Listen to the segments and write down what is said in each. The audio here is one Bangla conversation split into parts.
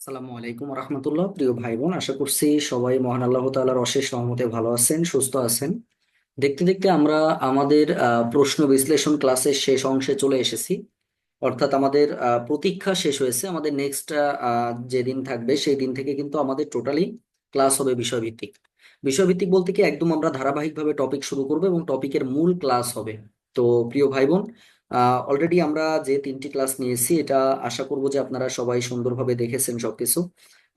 আসসালামু আলাইকুম রহমতুল্লাহ। প্রিয় ভাই বোন, আশা করছি সবাই মহান আল্লাহ তাআলার অশেষ রহমতে ভালো আছেন, সুস্থ আছেন। দেখতে দেখতে আমরা আমাদের প্রশ্ন বিশ্লেষণ ক্লাসের শেষ অংশে চলে এসেছি। অর্থাৎ আমাদের প্রতীক্ষা শেষ হয়েছে। আমাদের নেক্সট যে দিন থাকবে সেই দিন থেকে কিন্তু আমাদের টোটালি ক্লাস হবে বিষয়ভিত্তিক। বিষয়ভিত্তিক বলতে কি, একদম আমরা ধারাবাহিকভাবে টপিক শুরু করবো এবং টপিকের মূল ক্লাস হবে। তো প্রিয় ভাই বোন, অলরেডি আমরা যে 3টি ক্লাস নিয়েছি, এটা আশা করব যে আপনারা সবাই সুন্দরভাবে দেখেছেন সবকিছু।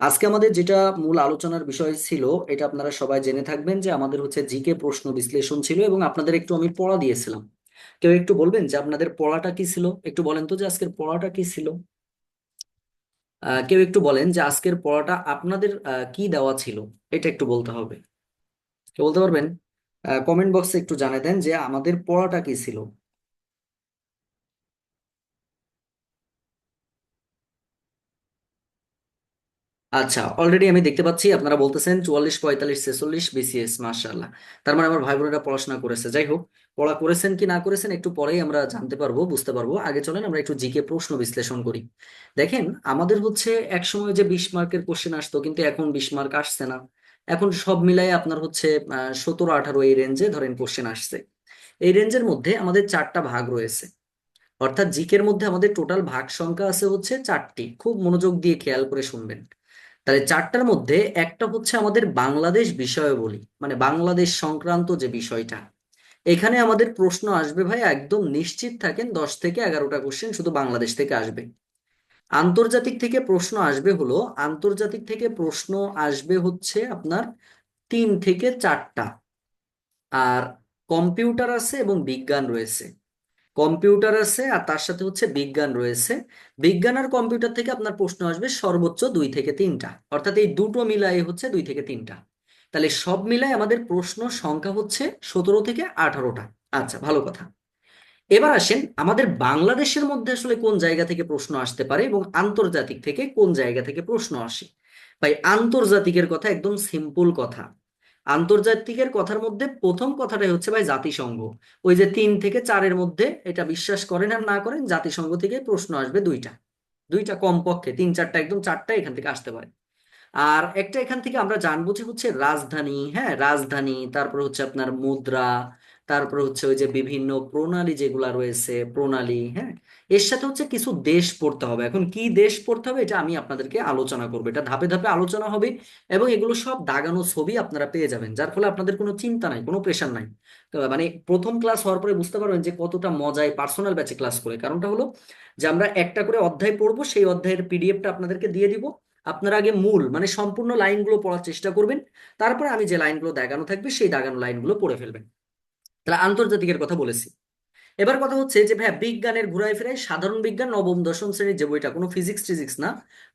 আজকে আমাদের যেটা মূল আলোচনার বিষয় ছিল, এটা আপনারা সবাই জেনে থাকবেন যে আমাদের হচ্ছে জিকে প্রশ্ন বিশ্লেষণ ছিল এবং আপনাদের একটু আমি পড়া দিয়েছিলাম। কেউ একটু বলবেন যে আপনাদের পড়াটা কি ছিল? একটু বলেন তো যে আজকের পড়াটা কি ছিল। কেউ একটু বলেন যে আজকের পড়াটা আপনাদের কি দেওয়া ছিল। এটা একটু বলতে হবে। কেউ বলতে পারবেন? কমেন্ট বক্সে একটু জানিয়ে দেন যে আমাদের পড়াটা কি ছিল। আচ্ছা, অলরেডি আমি দেখতে পাচ্ছি আপনারা বলতেছেন 44, 45, 46 বিসিএস, মাশাআল্লাহ। তার মানে আমার ভাই বোনেরা পড়াশোনা করেছে। যাই হোক, পড়া করেছেন কি না করেছেন একটু পরেই আমরা জানতে পারবো, বুঝতে পারবো। আগে চলেন আমরা একটু জিকে প্রশ্ন বিশ্লেষণ করি। দেখেন, আমাদের হচ্ছে এক সময় যে 20 মার্কের কোশ্চেন আসতো, কিন্তু এখন 20 মার্ক আসছে না। এখন সব মিলাই আপনার হচ্ছে 17, 18 এই রেঞ্জে ধরেন কোশ্চেন আসছে। এই রেঞ্জের মধ্যে আমাদের 4টা ভাগ রয়েছে। অর্থাৎ জিকের মধ্যে আমাদের টোটাল ভাগ সংখ্যা আছে হচ্ছে 4টি। খুব মনোযোগ দিয়ে খেয়াল করে শুনবেন। তাহলে 4টার মধ্যে একটা হচ্ছে আমাদের বাংলাদেশ বিষয়াবলী, মানে বাংলাদেশ সংক্রান্ত যে বিষয়টা। এখানে আমাদের প্রশ্ন আসবে ভাই, একদম নিশ্চিত থাকেন, 10 থেকে 11টা কোশ্চেন শুধু বাংলাদেশ থেকে আসবে। আন্তর্জাতিক থেকে প্রশ্ন আসবে হলো, আন্তর্জাতিক থেকে প্রশ্ন আসবে হচ্ছে আপনার 3 থেকে 4টা। আর কম্পিউটার আছে এবং বিজ্ঞান রয়েছে। কম্পিউটার আছে আর তার সাথে হচ্ছে বিজ্ঞান রয়েছে। বিজ্ঞান আর কম্পিউটার থেকে আপনার প্রশ্ন আসবে সর্বোচ্চ 2 থেকে 3টা। অর্থাৎ এই দুটো মিলাই হচ্ছে 2 থেকে 3টা। তাহলে সব মিলাই আমাদের প্রশ্ন সংখ্যা হচ্ছে 17 থেকে 18টা। আচ্ছা, ভালো কথা। এবার আসেন আমাদের বাংলাদেশের মধ্যে আসলে কোন জায়গা থেকে প্রশ্ন আসতে পারে এবং আন্তর্জাতিক থেকে কোন জায়গা থেকে প্রশ্ন আসে। ভাই, আন্তর্জাতিকের কথা একদম সিম্পল কথা। আন্তর্জাতিকের কথার মধ্যে প্রথম কথাটাই হচ্ছে ভাই জাতিসংঘ। ওই যে 3 থেকে 4-এর মধ্যে, এটা বিশ্বাস করেন আর না করেন, জাতিসংঘ থেকে প্রশ্ন আসবে 2টা। 2টা কমপক্ষে, 3, 4টা, একদম 4টা এখান থেকে আসতে পারে। আর একটা এখান থেকে আমরা জানবো যে হচ্ছে রাজধানী, হ্যাঁ রাজধানী, তারপর হচ্ছে আপনার মুদ্রা, তারপর হচ্ছে ওই যে বিভিন্ন প্রণালী যেগুলা রয়েছে, প্রণালী, হ্যাঁ। এর সাথে হচ্ছে কিছু দেশ পড়তে হবে। এখন কি দেশ পড়তে হবে এটা আমি আপনাদেরকে আলোচনা করবো, এটা ধাপে ধাপে আলোচনা হবে। এবং এগুলো সব দাগানো ছবি আপনারা পেয়ে যাবেন, যার ফলে আপনাদের কোনো চিন্তা নাই, কোনো প্রেশার নাই। তো মানে প্রথম ক্লাস হওয়ার পরে বুঝতে পারবেন যে কতটা মজায় পার্সোনাল ব্যাচে ক্লাস করে। কারণটা হলো যে আমরা একটা করে অধ্যায় পড়বো, সেই অধ্যায়ের পিডিএফটা আপনাদেরকে দিয়ে দিব। আপনার আগে মূল মানে সম্পূর্ণ লাইনগুলো পড়ার চেষ্টা করবেন। তারপরে আমি যে লাইনগুলো দাগানো থাকবে সেই দাগানো লাইনগুলো পড়ে ফেলবেন। তাহলে আন্তর্জাতিকের কথা বলেছি। এবার কথা হচ্ছে যে ভাইয়া, বিজ্ঞানের ঘুরায় ফিরায় সাধারণ বিজ্ঞান নবম দশম শ্রেণীর যে বইটা, কোনো ফিজিক্স টিজিক্স না,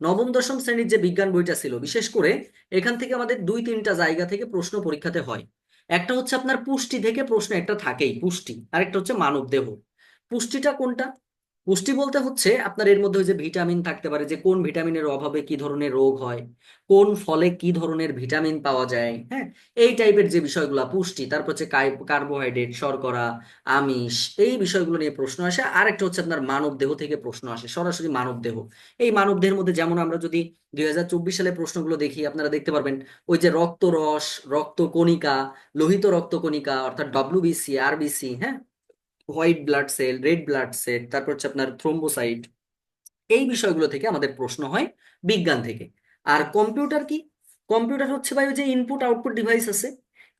নবম দশম শ্রেণীর যে বিজ্ঞান বইটা ছিল, বিশেষ করে এখান থেকে আমাদের 2-3টা জায়গা থেকে প্রশ্ন পরীক্ষাতে হয়। একটা হচ্ছে আপনার পুষ্টি থেকে প্রশ্ন একটা থাকেই, পুষ্টি। আরেকটা হচ্ছে মানব দেহ। পুষ্টিটা কোনটা? পুষ্টি বলতে হচ্ছে আপনার এর মধ্যে ওই যে ভিটামিন থাকতে পারে, যে কোন ভিটামিনের অভাবে কি ধরনের রোগ হয়, কোন ফলে কি ধরনের ভিটামিন পাওয়া যায়, হ্যাঁ। এই টাইপের যে বিষয়গুলো পুষ্টি। তারপর হচ্ছে কার্বোহাইড্রেট, শর্করা, আমিষ, এই বিষয়গুলো নিয়ে প্রশ্ন আসে। আরেকটা হচ্ছে আপনার মানব দেহ থেকে প্রশ্ন আসে, সরাসরি মানব দেহ। এই মানব দেহের মধ্যে যেমন আমরা যদি 2024 সালে প্রশ্নগুলো দেখি, আপনারা দেখতে পারবেন ওই যে রক্তরস, রক্তকণিকা, লোহিত রক্তকণিকা অর্থাৎ ডব্লিউবিসি, আরবিসি, হ্যাঁ, white blood cell, red blood cell, তারপর হচ্ছে আপনার থ্রোম্বোসাইট। এই বিষয়গুলো থেকে আমাদের প্রশ্ন হয় বিজ্ঞান থেকে। আর কম্পিউটার কি? কম্পিউটার হচ্ছে ভাই ওই যে ইনপুট আউটপুট ডিভাইস আছে।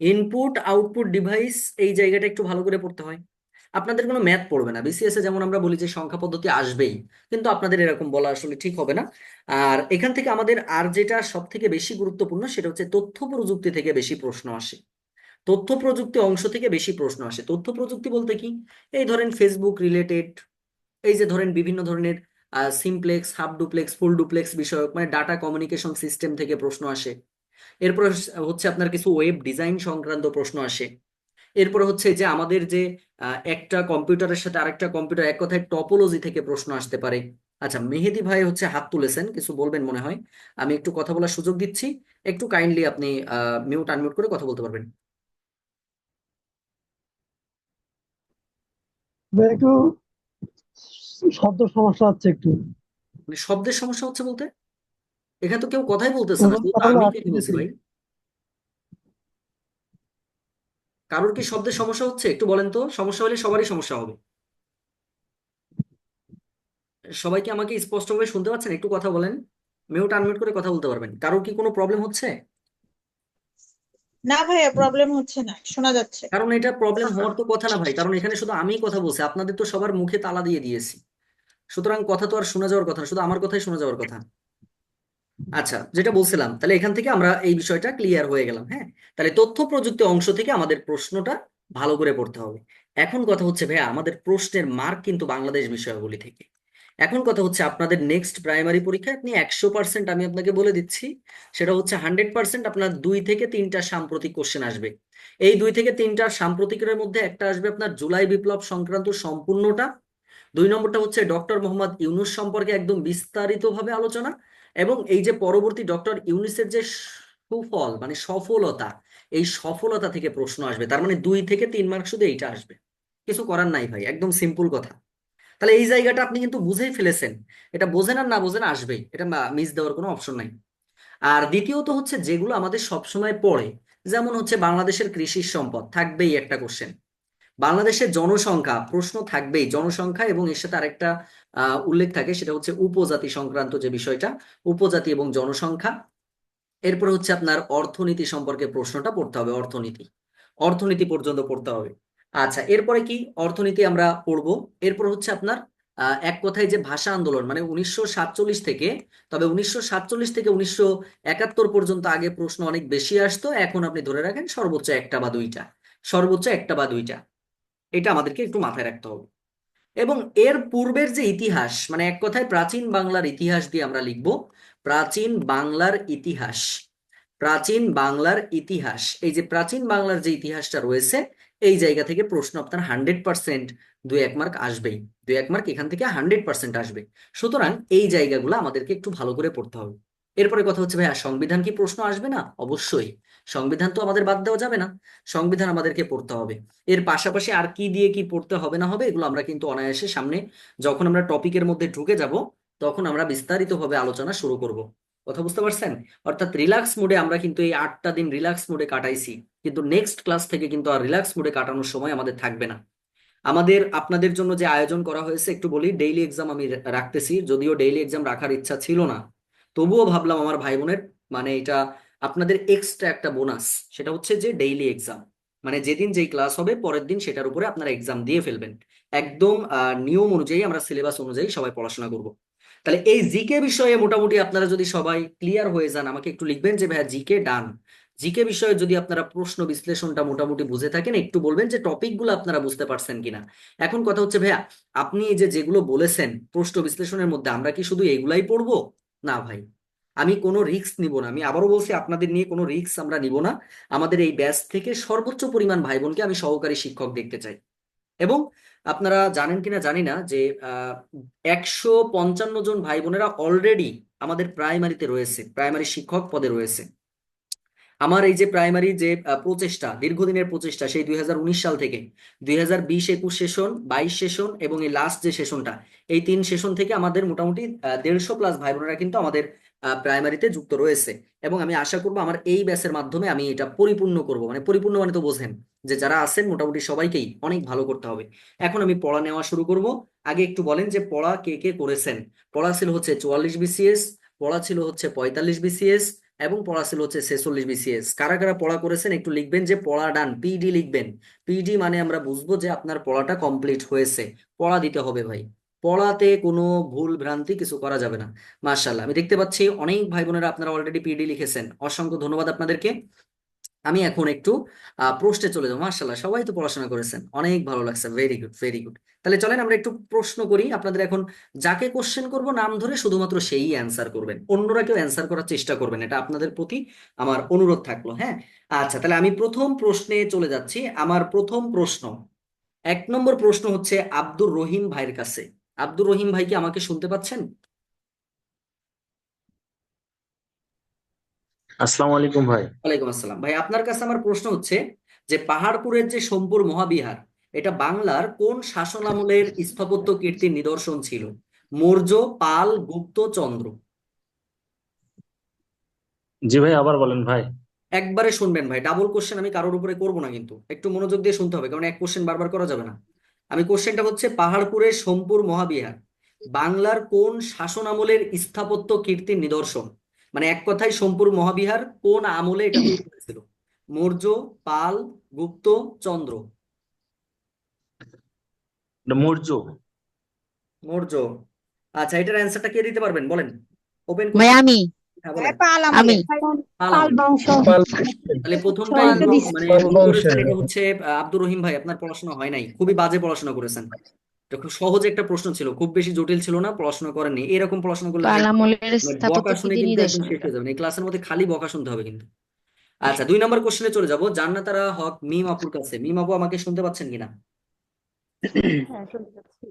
ইনপুট আউটপুট ডিভাইস, এই জায়গাটা একটু ভালো করে পড়তে হয়। আপনাদের কোনো ম্যাথ পড়বে না বিসিএস এ, যেমন আমরা বলি যে সংখ্যা পদ্ধতি আসবেই, কিন্তু আপনাদের এরকম বলা আসলে ঠিক হবে না। আর এখান থেকে আমাদের আর যেটা সব থেকে বেশি গুরুত্বপূর্ণ, সেটা হচ্ছে তথ্য প্রযুক্তি থেকে বেশি প্রশ্ন আসে। তথ্য প্রযুক্তি অংশ থেকে বেশি প্রশ্ন আসে। তথ্য প্রযুক্তি বলতে কি, এই ধরেন ফেসবুক রিলেটেড, এই যে ধরেন বিভিন্ন ধরনের simplex, half duplex, full duplex বিষয়ক, মানে ডাটা কমিউনিকেশন সিস্টেম থেকে প্রশ্ন আসে। এরপর হচ্ছে আপনার কিছু ওয়েব ডিজাইন সংক্রান্ত প্রশ্ন আসে। এরপর হচ্ছে যে আমাদের যে একটা কম্পিউটারের সাথে আরেকটা কম্পিউটার, এক কথায় টপোলজি থেকে প্রশ্ন আসতে পারে। আচ্ছা, মেহেদি ভাই হচ্ছে হাত তুলেছেন, কিছু বলবেন মনে হয়। আমি একটু কথা বলার সুযোগ দিচ্ছি, একটু কাইন্ডলি আপনি মিউট আনমিউট করে কথা বলতে পারবেন। একটু শব্দ সমস্যা হচ্ছে একটু। মানে শব্দের সমস্যা হচ্ছে বলতে? এখানে তো কেউ কথাই বলতেছে না, তোমার শুধু তো কথাগুলো আমি কে আটকে শুনেছি গেছে। ভাই। কারোর কি শব্দের সমস্যা হচ্ছে একটু বলেন তো, সমস্যা হলে সবারই সমস্যা হবে। সবাই কি আমাকে স্পষ্টভাবে শুনতে পাচ্ছেন? একটু কথা বলেন, মিউট আনমিউট করে কথা বলতে পারবেন। কারোর কি কোনো প্রবলেম হচ্ছে? না ভাইয়া, প্রবলেম হচ্ছে না, শোনা যাচ্ছে। কারণ এটা প্রবলেম হওয়ার তো কথা না ভাই, কারণ এখানে শুধু আমিই কথা বলছি, আপনাদের তো সবার মুখে তালা দিয়ে দিয়েছি। সুতরাং কথা তো আর শোনা যাওয়ার কথা না, শুধু আমার কথাই শোনা যাওয়ার কথা। আচ্ছা, যেটা বলছিলাম, তাহলে এখান থেকে আমরা এই বিষয়টা ক্লিয়ার হয়ে গেলাম। হ্যাঁ, তাহলে তথ্য প্রযুক্তি অংশ থেকে আমাদের প্রশ্নটা ভালো করে পড়তে হবে। এখন কথা হচ্ছে ভাইয়া, আমাদের প্রশ্নের মার্ক কিন্তু বাংলাদেশ বিষয়াবলী থেকে। এখন কথা হচ্ছে আপনাদের নেক্সট প্রাইমারি পরীক্ষায় আপনি 100%, আমি আপনাকে বলে দিচ্ছি, সেটা হচ্ছে 100% আপনার 2 থেকে 3টা সাম্প্রতিক কোশ্চেন আসবে। এই 2 থেকে 3টা সাম্প্রতিকের মধ্যে একটা আসবে আপনার জুলাই বিপ্লব সংক্রান্ত সম্পূর্ণটা। 2 নম্বরটা হচ্ছে ডক্টর মোহাম্মদ ইউনূস সম্পর্কে একদম বিস্তারিতভাবে আলোচনা। এবং এই যে পরবর্তী ডক্টর ইউনূসের যে সুফল মানে সফলতা, এই সফলতা থেকে প্রশ্ন আসবে। তার মানে 2 থেকে 3 মার্ক শুধু এইটা আসবে। কিছু করার নাই ভাই, একদম সিম্পল কথা। তাহলে এই জায়গাটা আপনি কিন্তু বুঝেই ফেলেছেন। এটা বোঝেন আর না বোঝেন, আসবেই, এটা মিস দেওয়ার কোনো অপশন নাই। আর দ্বিতীয়ত হচ্ছে যেগুলো আমাদের সবসময় পড়ে, যেমন হচ্ছে বাংলাদেশের কৃষি সম্পদ থাকবেই একটা কোশ্চেন। বাংলাদেশের জনসংখ্যা প্রশ্ন থাকবেই, জনসংখ্যা এবং এর সাথে আরেকটা উল্লেখ থাকে, সেটা হচ্ছে উপজাতি সংক্রান্ত যে বিষয়টা, উপজাতি এবং জনসংখ্যা। এরপর হচ্ছে আপনার অর্থনীতি সম্পর্কে প্রশ্নটা পড়তে হবে, অর্থনীতি, অর্থনীতি পর্যন্ত পড়তে হবে। আচ্ছা, এরপরে কি অর্থনীতি আমরা পড়বো। এরপর হচ্ছে আপনার এক কথায় যে ভাষা আন্দোলন মানে 1947 থেকে, তবে 1947 থেকে 1971 পর্যন্ত আগে প্রশ্ন অনেক বেশি আসতো, এখন আপনি ধরে রাখেন সর্বোচ্চ একটা বা দুইটা, সর্বোচ্চ একটা বা দুইটা। এটা আমাদেরকে একটু মাথায় রাখতে হবে। এবং এর পূর্বের যে ইতিহাস মানে এক কথায় প্রাচীন বাংলার ইতিহাস দিয়ে আমরা লিখব, প্রাচীন বাংলার ইতিহাস, প্রাচীন বাংলার ইতিহাস। এই যে প্রাচীন বাংলার যে ইতিহাসটা রয়েছে, এই জায়গা থেকে প্রশ্ন আপনার 100% 2-1 মার্ক আসবেই। 2-1 মার্ক এখান থেকে 100% আসবে। সুতরাং এই জায়গাগুলো আমাদেরকে একটু ভালো করে পড়তে হবে। এরপরে কথা হচ্ছে ভাইয়া, সংবিধান কি প্রশ্ন আসবে না? অবশ্যই, সংবিধান তো আমাদের বাদ দেওয়া যাবে না, সংবিধান আমাদেরকে পড়তে হবে। এর পাশাপাশি আর কি দিয়ে কি পড়তে হবে না হবে, এগুলো আমরা কিন্তু অনায়াসে সামনে যখন আমরা টপিকের মধ্যে ঢুকে যাব, তখন আমরা বিস্তারিতভাবে আলোচনা শুরু করব। কথা বুঝতে পারছেন? অর্থাৎ রিল্যাক্স মোডে আমরা কিন্তু এই 8টা দিন রিল্যাক্স মোডে কাটাইছি, কিন্তু নেক্সট ক্লাস থেকে কিন্তু আর রিল্যাক্স মোডে কাটানোর সময় আমাদের থাকবে না। আমাদের আপনাদের জন্য যে আয়োজন করা হয়েছে একটু বলি, ডেইলি এক্সাম আমি রাখতেছি, যদিও ডেইলি এক্সাম রাখার ইচ্ছা ছিল না, তবুও ভাবলাম আমার ভাই বোনের মানে এটা আপনাদের এক্সট্রা একটা বোনাস। সেটা হচ্ছে যে ডেইলি এক্সাম মানে যেদিন যেই ক্লাস হবে পরের দিন সেটার উপরে আপনারা এক্সাম দিয়ে ফেলবেন। একদম নিয়ম অনুযায়ী আমরা সিলেবাস অনুযায়ী সবাই পড়াশোনা করব। তাহলে এই জিকে বিষয়ে মোটামুটি আপনারা যদি সবাই ক্লিয়ার হয়ে যান, আমাকে একটু লিখবেন যে ভাইয়া জিকে ডান। জিকে বিষয়ে যদি আপনারা প্রশ্ন বিশ্লেষণটা মোটামুটি বুঝে থাকেন, একটু বলবেন যে টপিকগুলো আপনারা বুঝতে পারছেন কিনা। এখন কথা হচ্ছে ভাইয়া, আপনি এই যে যেগুলো বলেছেন প্রশ্ন বিশ্লেষণের মধ্যে, আমরা কি শুধু এগুলাই পড়বো? না ভাই, আমি কোনো রিস্ক নিব না, আমি আবারও বলছি আপনাদের নিয়ে কোনো রিস্ক আমরা নিব না। আমাদের এই ব্যাচ থেকে সর্বোচ্চ পরিমাণ ভাই বোনকে আমি সহকারী শিক্ষক দেখতে চাই। এবং আপনারা জানেন কিনা জানি না যে 155 জন ভাই বোনেরা অলরেডি আমাদের প্রাইমারিতে রয়েছে, প্রাইমারি শিক্ষক পদে রয়েছে। আমার এই যে প্রাইমারি যে প্রচেষ্টা, দীর্ঘদিনের প্রচেষ্টা, সেই 2019 সাল থেকে 2020-21 সেশন, 22 সেশন এবং এই লাস্ট যে সেশনটা, এই 3 সেশন থেকে আমাদের মোটামুটি 150+ ভাই বোনেরা কিন্তু আমাদের প্রাইমারিতে যুক্ত রয়েছে। এবং আমি আশা করবো আমার এই ব্যাচের মাধ্যমে আমি এটা পরিপূর্ণ করব, মানে পরিপূর্ণ মানে তো বোঝেন যে যারা আছেন মোটামুটি সবাইকেই অনেক ভালো করতে হবে। এখন আমি পড়া নেওয়া শুরু করব। আগে একটু বলেন যে পড়া কে কে করেছেন। পড়া ছিল হচ্ছে 44 BCS, পড়া ছিল হচ্ছে 45 BCS, এবং পড়া ছিল হচ্ছে 46 BCS। কারা কারা পড়া করেছেন একটু লিখবেন যে পড়া ডান, পিডি লিখবেন। পিডি মানে আমরা বুঝবো যে আপনার পড়াটা কমপ্লিট হয়েছে। পড়া দিতে হবে ভাই, পড়াতে কোনো ভুল ভ্রান্তি কিছু করা যাবে না। মার্শাল্লাহ, আমি দেখতে পাচ্ছি অনেক ভাই বোনেরা আপনারা অলরেডি পিডি লিখেছেন, অসংখ্য ধন্যবাদ আপনাদেরকে। আমি এখন একটু প্রশ্নে চলে যাবো। মার্শাল্লাহ, সবাই তো পড়াশোনা করেছেন, অনেক ভালো লাগছে, ভেরি গুড ভেরি গুড। তাহলে চলেন আমরা একটু প্রশ্ন করি আপনাদের। এখন যাকে কোশ্চেন করব নাম ধরে শুধুমাত্র সেই অ্যান্সার করবেন, অন্যরা কেউ অ্যান্সার করার চেষ্টা করবেন, এটা আপনাদের প্রতি আমার অনুরোধ থাকলো। হ্যাঁ, আচ্ছা, তাহলে আমি প্রথম প্রশ্নে চলে যাচ্ছি। আমার প্রথম প্রশ্ন, 1 নম্বর প্রশ্ন হচ্ছে আব্দুর রহিম ভাইয়ের কাছে। আব্দুর রহিম ভাই কি আমাকে শুনতে পাচ্ছেন? আসসালামু আলাইকুম ভাই। ওয়ালাইকুম আসসালাম ভাই, আপনার কাছে আমার প্রশ্ন হচ্ছে যে পাহাড়পুরের যে সোমপুর মহাবিহার, এটা বাংলার কোন শাসনামলের স্থাপত্য কীর্তির নিদর্শন ছিল? মৌর্য, পাল, গুপ্ত, চন্দ্র? জি ভাই, আবার বলেন ভাই। একবারে শুনবেন ভাই, ডাবল কোশ্চেন আমি কারোর উপরে করবো না, কিন্তু একটু মনোযোগ দিয়ে শুনতে হবে, কারণ এক কোশ্চেন বারবার করা যাবে না। আমি কোশ্চেনটা হচ্ছে, পাহাড়পুরের সোমপুর মহাবিহার বাংলার কোন শাসন আমলের স্থাপত্য কীর্তির নিদর্শন? মানে এক কথায় সোমপুর মহাবিহার কোন আমলে এটা তৈরি হয়েছিল? মৌর্য, পাল, গুপ্ত, চন্দ্র? এটা মৌর্য। মৌর্য। আচ্ছা, এটার অ্যান্সারটা কে দিতে পারবেন বলেন? ওপেন ভাই কোশ্চেন। আমি হ্যাঁ হ্যাঁ, বলেন। পাল আমি আমলে। পাল পাল আমলে। বংশ। পাল তাহলে প্রথমটাই চন্দ্র মানে পাল ভুল করেছেন, বংশের। এটা হচ্ছে আব্দুর রহিম ভাই, আপনার পড়াশোনা হয় নাই, খুবই বাজে পড়াশোনা করেছেন। এটা খুব সহজ একটা প্রশ্ন ছিল, খুব বেশি জটিল ছিল না, পড়াশোনা করেননি। এরকম পড়াশোনা করলে ভাই পাল আমলের মানে স্থাপত্য বকা শুনে কীর্তি কিন্তু একদম নিদর্শন। শেষ হয়ে যাবেন, এই ক্লাসের মধ্যে খালি বকা শুনতে হবে কিন্তু। আচ্ছা, 2 নম্বর কোশ্চেনে চলে যাব, জান্নাতারা হক মিম আপুর কাছে। মিম আপু আমাকে শুনতে পাচ্ছেন কিনা? হ্যাঁ, শুনতে পাচ্ছি।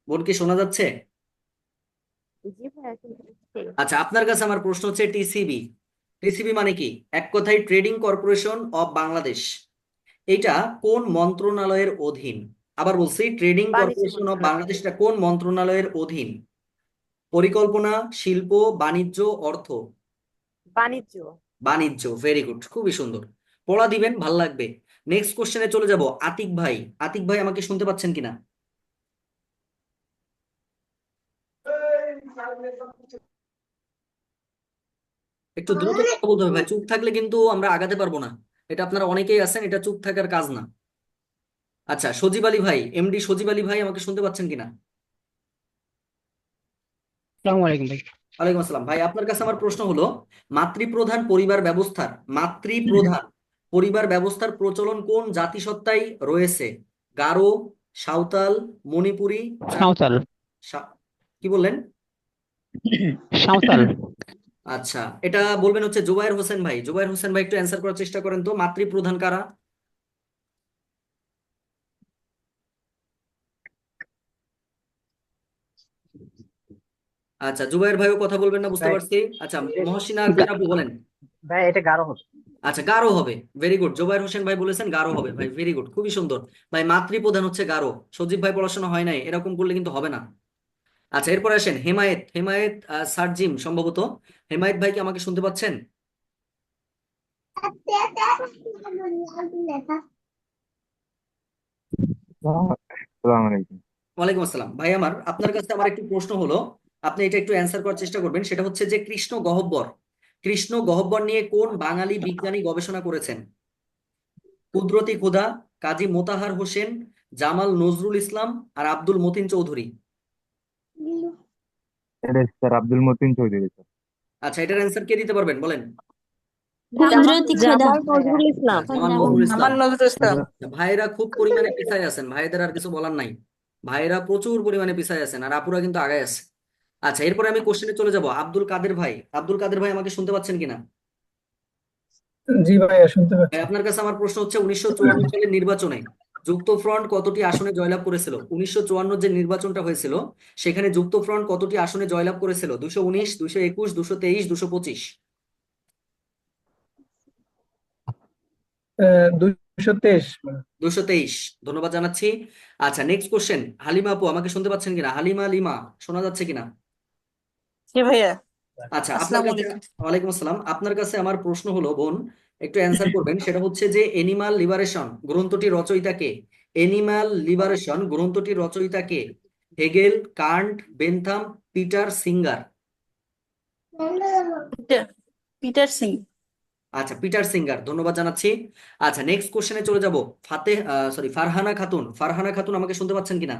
বোন কি শোনা যাচ্ছে? জি ভাইয়া, শুনতে পাচ্ছি। আচ্ছা, আপনার কাছে আমার প্রশ্ন হচ্ছে, টিসিবি, টিসিবি মানে কি? এক কথায় ট্রেডিং কর্পোরেশন অফ বাংলাদেশ, এটা কোন মন্ত্রণালয়ের অধীন? আবার বলছি, ট্রেডিং বাণিজ্য কর্পোরেশন অফ মন্ত্রণালয়। বাংলাদেশটা কোন মন্ত্রণালয়ের অধীন? পরিকল্পনা, শিল্প, বাণিজ্য, অর্থ? বাণিজ্য। বাণিজ্য। ভেরি গুড, খুবই সুন্দর। পড়া দিবেন, ভাল লাগবে। নেক্সট কোশ্চেনে চলে যাব, আতিক ভাই। আতিক ভাই আমাকে শুনতে পাচ্ছেন কিনা? একটু দ্রুত কথা বলতে হবে ভাই, চুপ থাকলে কিন্তু আমরা আগাতে পারবো না। এটা আপনারা অনেকেই আছেন, এটা চুপ থাকার কাজ না। আচ্ছা, সজীব আলী ভাই, এমডি সজীব আলী ভাই আমাকে শুনতে পাচ্ছেন কিনা? আসসালামু আলাইকুম ভাই। ওয়ালাইকুম আসসালাম ভাই, আপনার কাছে আমার প্রশ্ন হলো, মাতৃপ্রধান পরিবার ব্যবস্থার মাতৃপ্রধান পরিবার ব্যবস্থার প্রচলন কোন জাতিসত্তায় রয়েছে? গারো, সাঁওতাল, মণিপুরি, সাঁওতাল। কি বললেন? সাঁওতাল। আচ্ছা, এটা বলবেন হচ্ছে জুবায়ের হোসেন ভাই। জুবায়ের হোসেন ভাই একটু অ্যান্সার করার চেষ্টা করেন তো, মাতৃপ্রধান কারা? আচ্ছা, জুবায়ের ভাইও কথা বলবেন না, বুঝতে ভাই পারছি। আচ্ছা, মহসিনা আক্তার গা- আপু বলেন। ভাই এটা গাঢ় হবে। আচ্ছা, গারো হবে। ভেরি গুড, জুবায়ের হোসেন ভাই বলেছেন গারো হবে ভাই, ভেরি গুড, খুবই সুন্দর। ভাই মাতৃপ্রধান হচ্ছে গারো। সজীব ভাই পড়াশোনা হয় নাই, এরকম করলে কিন্তু হবে না। আচ্ছা, এরপরে আসেন হেমায়েত। হেমায়েত সার্জিম সম্ভবত। হেমায়েত ভাই কি আমাকে শুনতে পাচ্ছেন? আসসালামু আলাইকুম। ওয়ালাইকুম আসসালাম ভাই। আমার আপনার কাছে আমার একটু প্রশ্ন হলো, আপনি এটা একটু অ্যান্সার করার চেষ্টা করবেন। সেটা হচ্ছে যে কৃষ্ণ গহ্বর, কৃষ্ণ গহ্বর নিয়ে কোন বাঙালি বিজ্ঞানী গবেষণা করেছেন? কুদরতি খুদা, কাজী মোতাহার হোসেন, জামাল নজরুল ইসলাম, আর আব্দুল মতিন চৌধুরী? এটা স্যার আব্দুল মতিন চৌধুরী স্যার। আচ্ছা, এটার অ্যান্সার কে দিতে পারবেন বলেন? কুদরতি খোদা। জামাল নজরুল ইসলাম। জামাল নজরুল ইসলাম। আমার নজরুল ইসলাম। ভাইয়েরা খুব পরিমাণে পিছায় আছেন, ভাইদের আর কিছু বলার নাই। ভাইয়েরা প্রচুর পরিমাণে পিছায় আছেন, আর আপুরা কিন্তু আগায় আছে। আচ্ছা, এরপরে আমি কোশ্চেনে চলে যাব, আব্দুল কাদের ভাই। আব্দুল কাদের ভাই আমাকে শুনতে পাচ্ছেন কিনা? জি ভাইয়া শুনতে ভাই, পাচ্ছি। আপনার কাছে আমার প্রশ্ন হচ্ছে, 1954 সালের নির্বাচনে যুক্তফ্রন্ট কতটি আসনে জয়লাভ করেছিল? 1954 যে নির্বাচনটা হয়েছিল, সেখানে যুক্তফ্রন্ট কতটি আসনে জয়লাভ করেছিল? 219, 221, 223, 225? 223। 223। ধন্যবাদ জানাচ্ছি। আচ্ছা, নেক্সট কোশ্চেন, হালিমা আপু আমাকে শুনতে পাচ্ছেন কিনা? হালিমা, লিমা, শোনা যাচ্ছে কিনা? জি ভাইয়া। আচ্ছা, আপনার আসসালামু কাছে। আলাইকুম। ওয়ালাইকুম আসসালাম। আপনার কাছে আমার প্রশ্ন হলো বোন, একটু অ্যান্সার করবেন। সেটা হচ্ছে যে এনিমাল লিবারেশন গ্রন্থটির রচয়িতা কে? এনিম্যাল লিবারেশন গ্রন্থটির রচয়িতা কে? Hegel, Kant, Bentham, Peter Singer? Peter Peter সিং। আচ্ছা, পিটার সিঙ্গার, ধন্যবাদ জানাচ্ছি। আচ্ছা, নেক্সট কোশ্চেনে চলে যাব, ফারহানা খাতুন। ফারহানা খাতুন আমাকে শুনতে পাচ্ছেন কিনা?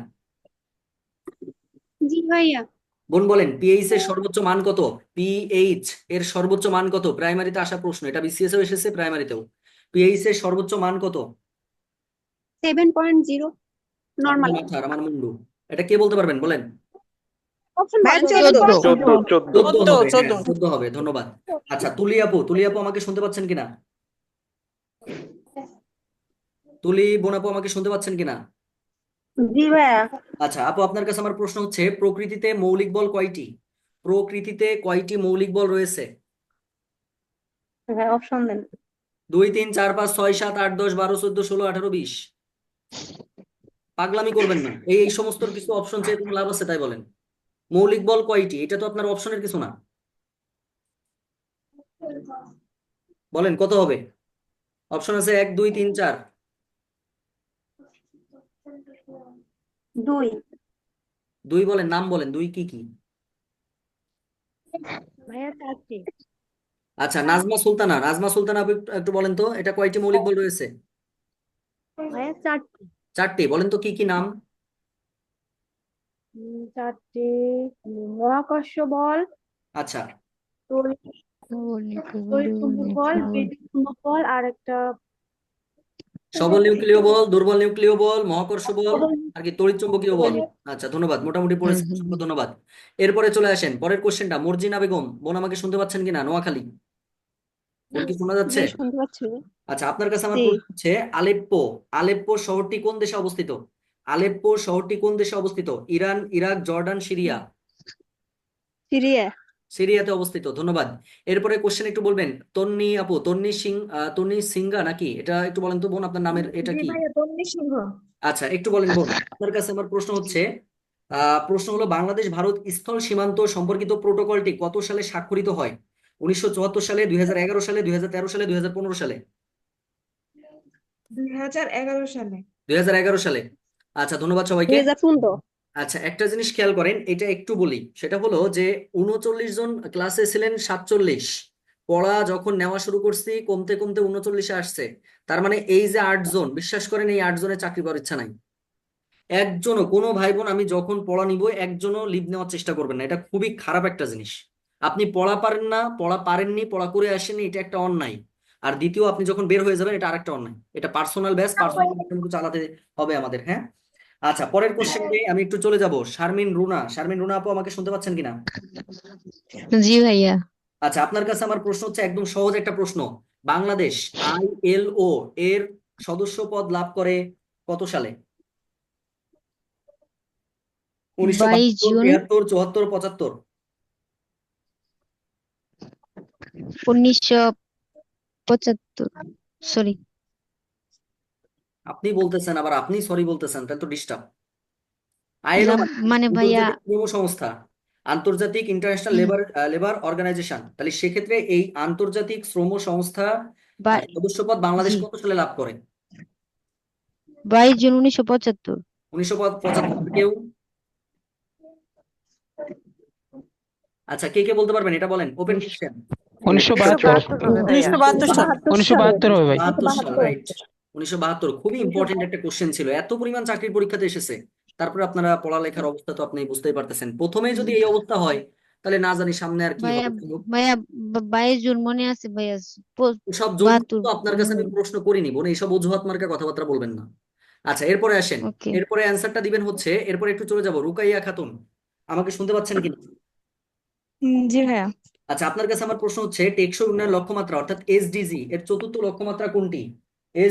জি ভাইয়া। বোন বলেন, পিএইচ এর সর্বোচ্চ মান কত? পিএইচ এর সর্বোচ্চ মান কত? প্রাইমারিতে আসা প্রশ্ন, এটা বিসিএস এও এসেছে, প্রাইমারিতেও। পিএইচ এর সর্বোচ্চ মান কত? 7.0 আপনার নর্মাল। মাথা আর আমার মুন্ডু। এটা কে বলতে পারবেন বলেন? অপশন ভাইয়া, বলেন। 14। 14। 14 হবে, হ্যাঁ 14। 14 হবে, ধন্যবাদ। আচ্ছা, তুলি আপু। তুলি আপু আমাকে শুনতে পাচ্ছেন কিনা? তুলি বোন আপু আমাকে শুনতে পাচ্ছেন কিনা? জি ভাইয়া। আচ্ছা আপু, আপনার কাছে আমার প্রশ্ন হচ্ছে, প্রকৃতিতে মৌলিক বল কয়টি? প্রকৃতিতে কয়টি মৌলিক বল রয়েছে? ভাই অপশন দেন। 2, 3, 4, 5, 6, 7, 8, 10, 12, 14, 16, 18, 20? পাগলামি করবেন না, এই এই সমস্ত কিছু অপশন চেয়ে কোনো লাভ আছে? তাই বলেন, মৌলিক বল কয়টি, এটা তো আপনার অপশনের কিছু না। বলেন কত হবে? অপশন আছে 1 2 3 4। 2 2 বলেন, নাম বলেন, 2 কি কি? ভাইয়া 4টি আচ্ছা, নাজমা সুলতানা, নাজমা সুলতানা আপু একটু একটু বলেন তো এটা কয়টি মৌলিক বল রয়েছে? ভাইয়া 4টি 4টি। বলেন তো কি কি নাম? 4টি মহাকর্ষ বল, আচ্ছা, তড়িৎ তড়িৎ চুম্বক বল, বিদ্যুৎ চুম্বক বল আর একটা সবল নিউক্লিয় বল, দুর্বল নিউক্লিয় বল, মহাকর্ষ বল, আর কি তড়িৎ চুম্বকীয় বল। আচ্ছা, ধন্যবাদ, মোটামুটি পড়েছেন, অসংখ্য ধন্যবাদ। এরপরে চলে আসেন পরের কোশ্চেনটা। মর্জিনা বেগম বোন আমাকে শুনতে পাচ্ছেন কিনা, নোয়াখালী? বোন কি শোনা যাচ্ছে? জি শুনতে পাচ্ছি আচ্ছা, আপনার কাছে আমার জি প্রশ্ন হচ্ছে আলেপ্পো, আলেপ্পো শহরটি কোন দেশে অবস্থিত? আলেপ্পো শহরটি কোন দেশে অবস্থিত? Iran, Iraq, Jordan, Syria? Syria সিরিয়াতে অবস্থিত, ধন্যবাদ। এরপরে কোশ্চেন একটু বলবেন, তন্নি আপু, তন্নি সিং, তন্নি সিংহা নাকি এটা, একটু বলেন তো বোন আপনার নামের এটা জি কি? ভাইয়া তন্নি সিংহ আচ্ছা, একটু বলেন বোন। আপনার কাছে আমার প্রশ্ন হচ্ছে প্রশ্ন হলো বাংলাদেশ ভারত স্থল সীমান্ত সম্পর্কিত প্রোটোকলটি কত সালে স্বাক্ষরিত হয়? 1974 সালে, 2011 সালে, 2013 সালে, 2015 সালে? 2011 সালে। 2011 সালে। আচ্ছা, ধন্যবাদ সবাইকে। 2015 আচ্ছা, একটা জিনিস খেয়াল করেন, এটা একটু বলি, সেটা হলো যে 39 জন ক্লাসে ছিলেন 47, পড়া যখন নেওয়া শুরু করছি কমতে কমতে 39-এ আসছে। তার মানে এই যে 8 জন, বিশ্বাস করেন এই 8 জনের চাকরি করার ইচ্ছা নাই। একজনও, কোনো ভাই বোন আমি যখন পড়া নিব একজনও লিভ নেওয়ার চেষ্টা করবেন না, এটা খুবই খারাপ একটা জিনিস। আপনি পড়া পারেন না, পড়া পারেননি, পড়া করে আসেননি, এটা একটা অন্যায়। আর দ্বিতীয়, আপনি যখন বের হয়ে যাবেন এটা আরেকটা অন্যায়। এটা পার্সোনাল ব্যাস, পার্সোনাল কিন্তু চালাতে হবে আমাদের, হ্যাঁ। আচ্ছা, পরের কোশ্চেন আমি একটু চলে যাব। শারমিন রুনা, শারমিন রুনা আপু আমাকে শুনতে পাচ্ছেন কিনা? জি ভাইয়া। আচ্ছা, আপনার কাছে আমার প্রশ্ন হচ্ছে একদম সহজ একটা প্রশ্ন। বাংলাদেশ ILO এর সদস্য পদ লাভ করে কত সালে? 22 1972, জুন 73, 74, 75? 1975, সরি। আপনি বলতেছেন আবার আপনি সরি বলতেছেন, তাহলে তো ডিস্টার্ব। ILO মানে মানে ভাইয়া, আন্তর্জাতিক শ্রম সংস্থা, আন্তর্জাতিক ইন্টারন্যাশনাল লেবার লেবার অর্গানাইজেশন। তাহলে সেক্ষেত্রে এই আন্তর্জাতিক শ্রম সংস্থা বা- সদস্যপদ বাংলাদেশ জি, কত সালে লাভ করে? 22 জুন 1975। 1975। কেউ? আচ্ছা, কে কে বলতে পারবেন এটা বলেন, ওপেন কোশ্চেন। 1972 1972 সাল। 1972 হবে ভাই। 72 সাল, রাইট। 1972 খুবই ইম্পর্টেন্ট একটা কোশ্চেন ছিল, এত পরিমাণ চাকরির পরীক্ষাতে এসেছে। তারপরে আপনারা পড়ালেখার অবস্থা তো আপনি বুঝতেই পারতেছেন, প্রথমেই যদি এই অবস্থা হয় তাহলে না জানি সামনে আর কি ভাইয়া, হবে। ভাইয়া 22 জুন মনে আছে ভাইয়া। সব জন্য 72। তো আপনার কাছে আমি প্রশ্ন করিনি বোন, এইসব অজুহাত মার্কা কথাবার্তা বলবেন না। আচ্ছা, এরপরে আসেন। ওকে। এরপরে অ্যান্সারটা দিবেন হচ্ছে, এরপরে একটু চলে যাব রুকাইয়া খাতুন, আমাকে শুনতে পাচ্ছেন কিনা? জি ভাইয়া। আচ্ছা, আপনার কাছে আমার প্রশ্ন হচ্ছে টেকসই উন্নয়ন লক্ষ্যমাত্রা অর্থাৎ SDG এর চতুর্থ লক্ষ্যমাত্রা কোনটি?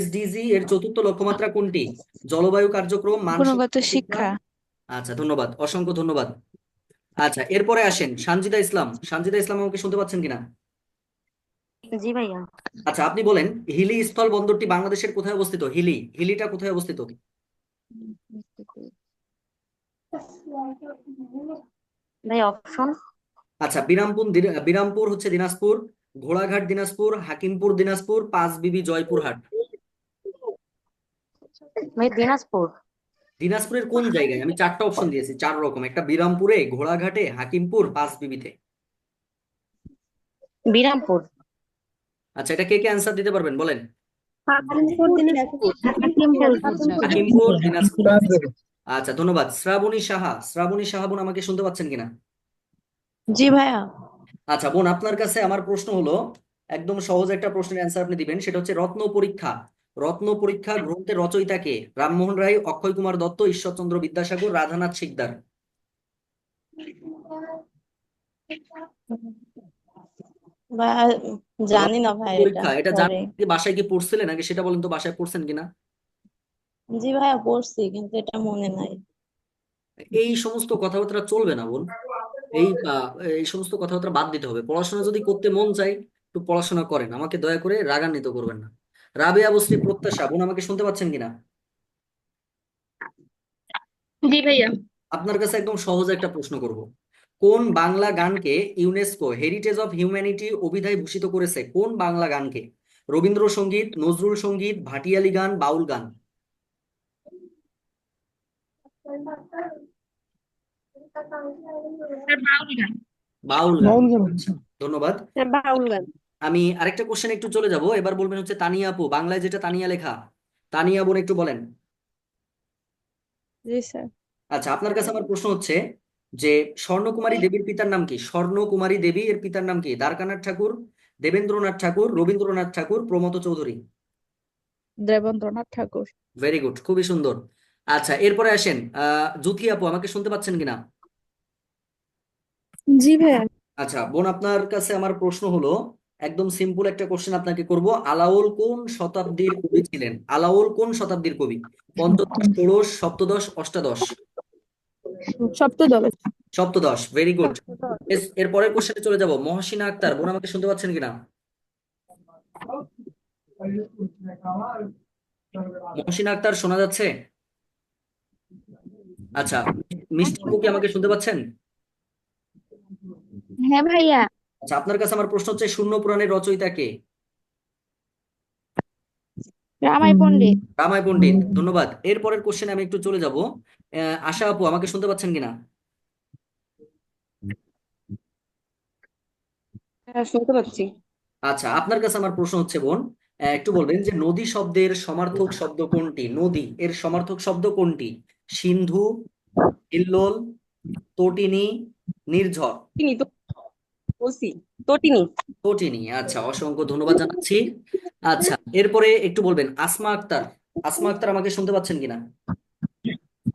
SDG এর চতুর্থ লক্ষ্যমাত্রা কোনটি? জলবায়ু কার্যক্রম, মান গুণগত সম্পদ শিক্ষা। শিক্ষা। আচ্ছা, ধন্যবাদ, অসংখ্য ধন্যবাদ। আচ্ছা, এরপরে আসেন সানজিদা ইসলাম, সানজিদা ইসলাম আমাকে শুনতে পাচ্ছেন কিনা? জি ভাইয়া আচ্ছা, আপনি বলেন হিলি স্থল বন্দরটি বাংলাদেশের কোথায় অবস্থিত? হিলি, হিলিটা কোথায় অবস্থিত? ভাই অপশন আচ্ছা, বিরামপুর হচ্ছে দিনাজপুর, ঘোড়াঘাট দিনাজপুর, হাকিমপুর দিনাজপুর, পাঁচবিবি জয়পুরহাট। ভাই দিনাজপুর দিনাজপুরের কোন জায়গায়? আমি 4টা অপশন দিয়েছি, 4 রকম, একটা বিরামপুরে, ঘোড়াঘাটে, হাকিমপুর, পাঁচবিবিতে। বিরামপুর আচ্ছা, এটা কে কে অ্যান্সার দিতে পারবেন বলেন? হাকিমপুর দিনাজপুর হাকিমপুর দিনাজপুর। রাজবাড়ী। আচ্ছা, ধন্যবাদ। শ্রাবণী সাহা, শ্রাবণী সাহা বোন আমাকে শুনতে পাচ্ছেন কিনা? জি ভাইয়া। আচ্ছা বোন, আপনার কাছে আমার প্রশ্ন হলো একদম সহজ একটা প্রশ্নের অ্যান্সার আপনি দিবেন, সেটা হচ্ছে রত্ন পরীক্ষা। রত্ন পরীক্ষা গ্রন্থের রচয়িতা কে? রামমোহন রায়, অক্ষয় কুমার দত্ত, ঈশ্বরচন্দ্র বিদ্যাসাগর, রাধানাথ শিকদার? জানি না রত্ন ভাই, এটা পরীক্ষা এটা পরে। জানেন কি? বাসায় কি পড়ছিলেন আগে সেটা বলেন তো, বাসায় পড়ছেন কিনা? জি ভাইয়া পড়ছি, কিন্তু এটা মনে নাই। এই সমস্ত কথাবার্তা চলবে না বোন। এই এই সমস্ত কথাবার্তা বাদ দিতে হবে। পড়াশোনা যদি করতে মন চায় একটু পড়াশোনা করেন, আমাকে দয়া করে রাগান্বিত করবেন না। রাবেয়া বসরি প্রত্যাশা বোন আমাকে শুনতে পাচ্ছেন কিনা? জি ভাইয়া আপনার কাছে একদম সহজ একটা প্রশ্ন করব। কোন বাংলা গানকে ইউনেস্কো হেরিটেজ অফ হিউম্যানিটি অভিধায় ভূষিত করেছে? কোন বাংলা গানকে? রবীন্দ্রসঙ্গীত, নজরুল সঙ্গীত, ভাটিয়ালি গান, বাউল গান। বাউল গান, বাউল গান। আচ্ছা, ধন্যবাদ। বাউল গান। আমি আরেকটা কোশ্চেন একটু চলে যাব, এবার বলবেন হচ্ছে তানিয়া আপু, বাংলায় যেটা তানিয়া লেখা, তানিয়া বোন একটু বলেন। জি স্যার। আচ্ছা, আপনার কাছে আমার প্রশ্ন হচ্ছে যে স্বর্ণকুমারী দেবীর পিতার নাম কি? স্বর্ণকুমারী দেবী এর পিতার নাম কি? দ্বারকানাথ ঠাকুর, দেবেন্দ্রনাথ ঠাকুর, রবীন্দ্রনাথ ঠাকুর, প্রমথ চৌধুরী। দেবেন্দ্রনাথ ঠাকুর। ভেরি গুড, খুবই সুন্দর। আচ্ছা, এরপরে আসেন জুথি আপু, আমাকে শুনতে পাচ্ছেন কিনা? জি ভাইয়া। আচ্ছা বোন, আপনার কাছে আমার প্রশ্ন হলো, একদম সিম্পল একটা কোশ্চেন আপনাকে করব। আলাওল কোন শতাব্দীর কবি ছিলেন? আলাওল কোন শতাব্দীর কবি? পঞ্চদশ, ষোড়শ, সপ্তদশ, অষ্টাদশ? সপ্তদশ। সপ্তদশ, ভেরি গুড। এর পরের কোশ্চেনে চলে যাব। মহসিনা আক্তার বোন, আমাকে শুনতে পাচ্ছেন কিনা? মহসিনা আক্তার শোনা যাচ্ছে? আচ্ছা, মিষ্টি আপু কি আমাকে শুনতে পাচ্ছেন? হ্যাঁ ভাইয়া। আচ্ছা, আপনার কাছে আমার প্রশ্ন হচ্ছে শূন্য পুরাণের রচয়িতা কে? রামাই পণ্ডিত। রামায় পণ্ডিত, ধন্যবাদ। এর পরের কোশ্চেনে আমি একটু চলে যাব। আশা আপু, আমাকে শুনতে পাচ্ছেন কিনা? হ্যাঁ, শুনতে পাচ্ছি। আচ্ছা, আপনার কাছে আমার প্রশ্ন হচ্ছে বোন, একটু বলবেন যে নদী শব্দের সমার্থক শব্দ কোনটি? নদী এর সমার্থক শব্দ কোনটি? সিন্ধু, হিল্লোল, তটিনী, নির্ঝর? তিনি তো বলছি তটিনী। তটিনী, আচ্ছা, অসংখ্য ধন্যবাদ জানাচ্ছি। আচ্ছা, এরপরে একটু বলবেন আসমা আক্তার। আসমা আক্তার, আমাকে শুনতে পাচ্ছেন কিনা?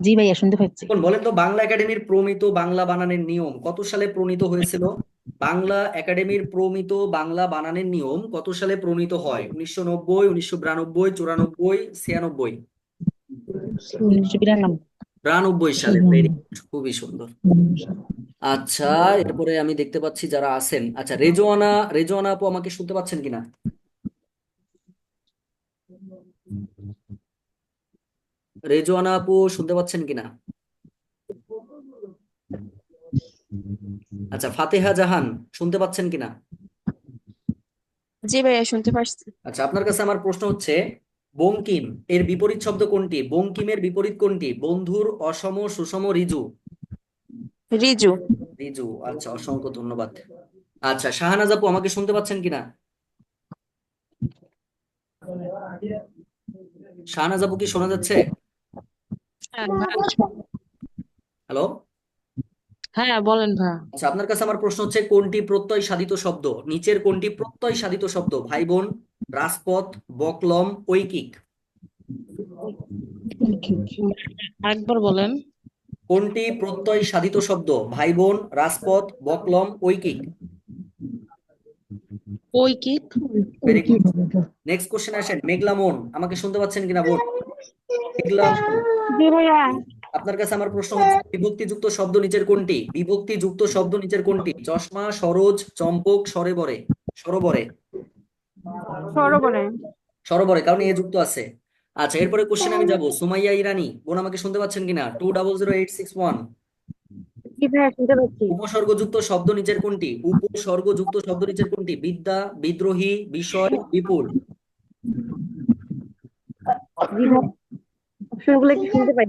জি ভাইয়া শুনতে পাচ্ছি। এখন বলেন তো, বাংলা একাডেমির প্রমিত বাংলা বানানের নিয়ম কত সালে প্রণীত হয়েছিল? বাংলা একাডেমির প্রমিত বাংলা বানানের নিয়ম কত সালে প্রণীত হয়? 1990, 1992, 94, 96? 1992। 92 সালে, ভেরি গুড, খুবই সুন্দর। আচ্ছা, এরপরে আমি দেখতে পাচ্ছি যারা আছেন। আচ্ছা, রেজওয়ানা, রেজওয়ানা আপু, আমাকে শুনতে পাচ্ছেন কিনা? রেজওয়ানা আপু শুনতে পাচ্ছেন কিনা? আচ্ছা, ফাতেহা জাহান শুনতে পাচ্ছেন কিনা? জি ভাইয়া শুনতে পাচ্ছি। আচ্ছা, আপনার কাছে আমার প্রশ্ন হচ্ছে বঙ্কিম এর বিপরীত শব্দ কোনটি? বঙ্কিমের বিপরীত কোনটি? বন্ধুর, অসম, সুষম, ঋজু? রিজু। ঋজু, আচ্ছা, অসংখ্য ধন্যবাদ। আচ্ছা, শাহনাজ আপু, আমাকে শুনতে পাচ্ছেন কিনা? শাহনাজ আপু, কি শোনা যাচ্ছে? হ্যালো। হ্যাঁ বলেন ভাইয়া। আচ্ছা, আপনার কাছে আমার প্রশ্ন হচ্ছে কোনটি প্রত্যয় সাধিত শব্দ? নিচের কোনটি প্রত্যয় সাধিত শব্দ? ভাই বোন, রাজপথ, বকলম, ঐকিক? আরেকবার বলেন। কোনটি প্রত্যয় সাধিত শব্দ? ভাই বোন, রাজপথ, বকলম, ঐকিক? ঐকিক। Very good. নেক্সট কোশ্চেন আসেন। মেঘলা মন, আমাকে শুনতে পাচ্ছেন কিনা বোন? মেঘলা মন, জি ভাইয়া। আপনার কাছে আমার প্রশ্ন হচ্ছে বিভক্তিযুক্ত শব্দ নিচের কোনটি? বিভক্তিযুক্ত শব্দ নিচের কোনটি? চশমা, সরোজ, চম্পক, সরোবরে? সরোবরে, সরোবরে। সরোবরে, কারণ এ যুক্ত আছে। আচ্ছা, এরপরে কোশ্চেন আমি যাব। সুমাইয়া ইরানি বোন, আমাকে শুনতে পাচ্ছেন কিনা? 200861। জি ভাইয়া শুনতে পাচ্ছি। উপসর্গযুক্ত শব্দ নিচের কোনটি? উপসর্গযুক্ত শব্দ নিচের কোনটি? বিদ্যা, বিদ্রোহী, বিষয়, বিপুল? জি ভাইয়া, অপশনগুলো কি শুনতে পাই?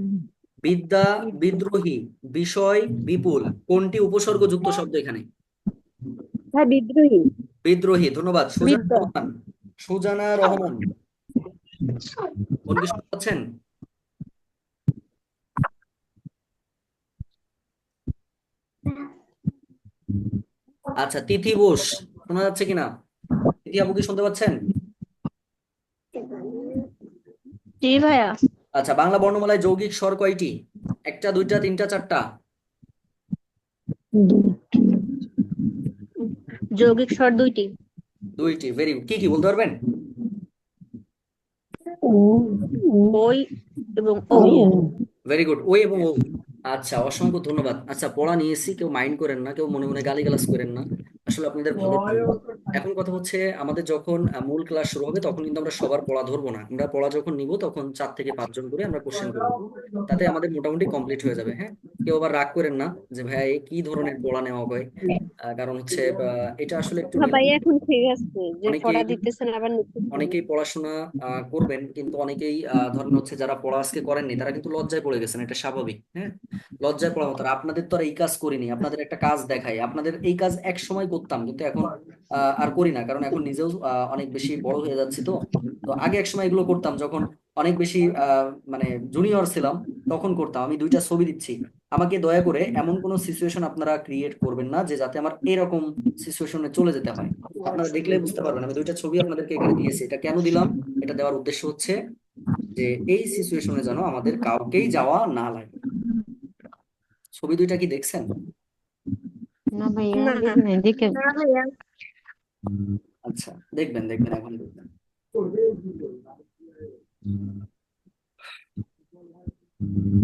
বিদ্যা, বিদ্রোহী, বিষয়, বিপুল, কোনটি উপসর্গযুক্ত শব্দ এখানে? ভাই বিদ্রোহী। বিদ্রোহী, ধন্যবাদ। সুজানা বিদ্যা। রহমান, সুজানা রহমান বোন, কি শুনতে পাচ্ছেন? আচ্ছা, তিথি বোস শোনা যাচ্ছে কিনা? তিথি আপু, কি শুনতে পাচ্ছেন? জি ভাইয়া। আচ্ছা, বাংলা বর্ণমালায় যৌগিক স্বর কয়টি? একটা, দুইটা, তিনটা, চারটা? যৌগিক স্বর দুইটি। দুইটি, ভেরি গুড। কি কি বলতে পারবেন? ওই এবং ও। ভেরি গুড, ওই এবং ও। আচ্ছা, অসংখ্য ধন্যবাদ। আচ্ছা, পড়া নিয়েছি, কেউ মাইন্ড করেন না, কেউ মনে মনে গালিগালাজ করেন না, আসলে আপনাদের ভালোর জন্য। এখন কথা হচ্ছে, আমাদের যখন মূল ক্লাস শুরু হবে তখন কিন্তু আমরা সবার পড়া ধরবো না। আমরা পড়া যখন নিব তখন 4 থেকে 5 জন করে আমরা কোশ্চেন করবো, তাতে আমাদের মোটামুটি কমপ্লিট হয়ে যাবে। হ্যাঁ, কেউ আবার রাগ করেন না যে ভাইয়া এ কি ধরনের পড়া নেওয়া হয়। কারণ হচ্ছে এটা আসলে একটু ভাই এখন ঠিক আছে যে অনেকেই পড়া দিতেছেন আবার নিতেছেন। অনেকেই পড়াশোনা করবেন, কিন্তু অনেকেই ধরেন হচ্ছে যারা পড়া আজকে করেননি তারা কিন্তু লজ্জায় পড়ে গেছেন, এটা স্বাভাবিক। হ্যাঁ, লজ্জায় পড়া মতো আপনাদের তো আর এই কাজ করিনি, আপনাদের একটা কাজ দেখাই, আপনাদের এই কাজ এক সময় করতাম কিন্তু এখন আর করি না, কারণ এখন নিজেও অনেক বেশি বড় হয়ে যাচ্ছি। তো তো আগে এক সময় এগুলো করতাম যখন অনেক বেশি মানে জুনিয়র ছিলাম, তখন করতাম। আমি দুইটা ছবি দিচ্ছি, আমাকে দয়া করে এমন কোনো সিচুয়েশন আপনারা ক্রিয়েট করবেন না যে যাতে আমার এরকম সিচুয়েশনে চলে যেতে হয়। আপনারা দেখলে বুঝতে পারবেন আমি দুইটা ছবি আপনাদেরকে এখানে দিয়েছি। এটা কেন দিলাম, এটা দেওয়ার উদ্দেশ্য হচ্ছে যে এই সিচুয়েশনে যেন আমাদের কাউকেই যাওয়া না লাগে। ছবি দুইটা কি দেখছেন? না ভাইয়া না দেখি নাই, দেখে না ভাইয়া। আচ্ছা, দেখবেন দেখবেন এখন দেখবেন।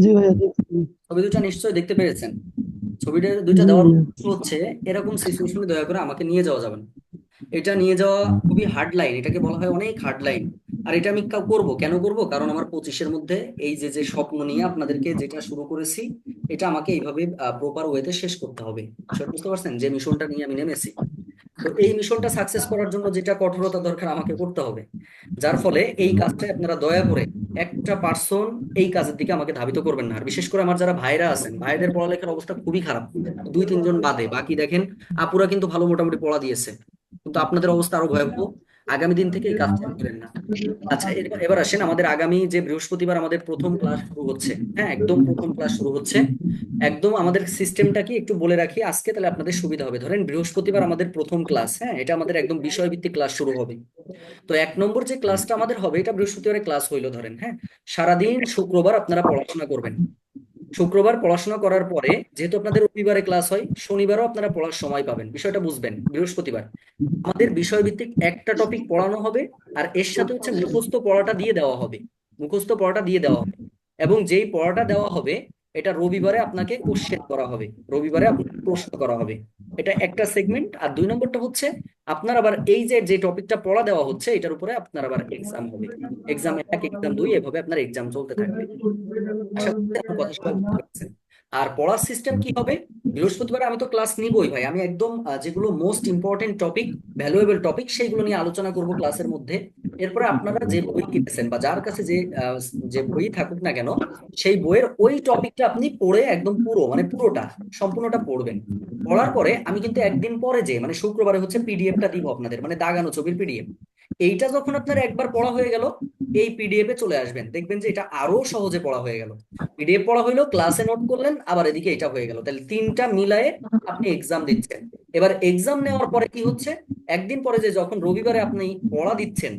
জি ভাইয়া দেখছি। ছবি দুইটা নিশ্চয়ই দেখতে পেরেছেন। ছবিটা দুইটা জি দেওয়ার ভাইয়া। উদ্দেশ্য হচ্ছে এরকম সিচুয়েশনে দয়া করে আমাকে নিয়ে যাওয়া যাবে না। এটা নিয়ে যাওয়া খুবই হার্ড লাইন, এটাকে বলা হয় অনেক হার্ড লাইন। আর এটা আমি করব কেন করব, কারণ আমার 25-এর মধ্যে এই যে যে স্বপ্ন নিয়ে আপনাদেরকে যেটা শুরু করেছি, এটা আমাকে এইভাবে প্রপার ওয়েতে শেষ করতে হবে। বিষয়টা বুঝতে পারছেন যে মিশনটা নিয়ে আমি নেমেছি। তো এই মিশনটা সাকসেস করার জন্য যেটা কঠোরতা দরকার আমাকে করতে হবে, যার ফলে এই কাজটা আপনারা দয়া করে একটা পার্সন এই কাজের দিকে আমাকে ধাবিত করবেন না। আর বিশেষ করে আমার যারা ভাইরা আছেন, ভাইদের পড়ালেখার অবস্থা খুবই খারাপ, 2-3 জন বাদে বাকি দেখেন আপুরা কিন্তু ভালো মোটামুটি পড়া দিয়েছে, কিন্তু আপনাদের অবস্থা আরো ভয়াবহ। আগামী দিন থেকে এই কাজটা আর করেন না। আচ্ছা, এবার এবার আসেন, আমাদের আগামী যে বৃহস্পতিবার আমাদের প্রথম ক্লাস শুরু হচ্ছে। হ্যাঁ, একদম প্রথম ক্লাস শুরু হচ্ছে। একদম আমাদের সিস্টেমটা কি একটু বলে রাখি আজকে, তাহলে আপনাদের সুবিধা হবে। ধরেন বৃহস্পতিবার আমাদের প্রথম ক্লাস, হ্যাঁ, এটা আমাদের একদম বিষয়ভিত্তিক ক্লাস শুরু হবে। তো 1 নম্বর যে ক্লাসটা আমাদের হবে, এটা বৃহস্পতিবারে ক্লাস হইলো ধরেন। হ্যাঁ, সারাদিন শুক্রবার আপনারা পড়াশোনা করবেন। শুক্রবার পড়াশোনা করার পরে যেহেতু আপনাদের রবিবারে ক্লাস হয়, শনিবারও আপনারা পড়ার সময় পাবেন। বিষয়টা বুঝবেন, বৃহস্পতিবার আমাদের বিষয়ভিত্তিক একটা টপিক পড়ানো হবে, আর এর সাথে হচ্ছে মুখস্থ পড়াটা দিয়ে দেওয়া হবে। মুখস্থ পড়াটা দিয়ে দেওয়া হবে, এবং যেই পড়াটা দেওয়া হবে এটা রবিবারে আপনাকে কোশ্চেন করা হবে, রবিবারে আপনাকে প্রশ্ন করা হবে। এটা একটা সেগমেন্ট। আর 2 নম্বরটা হচ্ছে আপনার আবার এই যে যে টপিকটা পড়া দেওয়া হচ্ছে এটার উপরে আপনার আবার এক্সাম হবে। এক্সাম 1, এক্সাম 2 এভাবে আপনার এক্সাম চলতে থাকবে। আশা করছি আমার কথা সবাই বুঝতে পারছেন। আর পড়ার সিস্টেম কি হবে, বৃহস্পতিবার আমি তো ক্লাস নিবই ভাই, আমি একদম যেগুলো most important topic, valuable topic, সেইগুলো নিয়ে আলোচনা করব ক্লাসের মধ্যে। এরপরে আপনারা যে বই কিনেছেন বা যার কাছে যে যে বই থাকুক না কেন, সেই বইয়ের ওই টপিকটা আপনি পড়ে একদম পুরো মানে পুরোটা সম্পূর্ণটা পড়বেন। পড়ার পরে আমি কিন্তু একদিন পরে যে মানে শুক্রবারে হচ্ছে পিডিএফটা দিব আপনাদের, মানে দাগানো ছবির পিডিএফ। এইটা যখন আপনার একবার পড়া হয়ে গেল, এই পিডিএফ এ চলে আসবেন, দেখবেন যে এটা আরো সহজে পড়া হয়ে গেল। পিডিএফ পড়া হইলো, ক্লাসে নোট করলেন, আবার এদিকে এটা হয়ে গেল, তাহলে তিনটা মিলায়ে আপনি এক্সাম দিচ্ছেন। এবার এক্সাম নেওয়ার পরে কি হচ্ছে, একদিন পরে যে যখন রবিবারে আপনি পড়া দিচ্ছেন,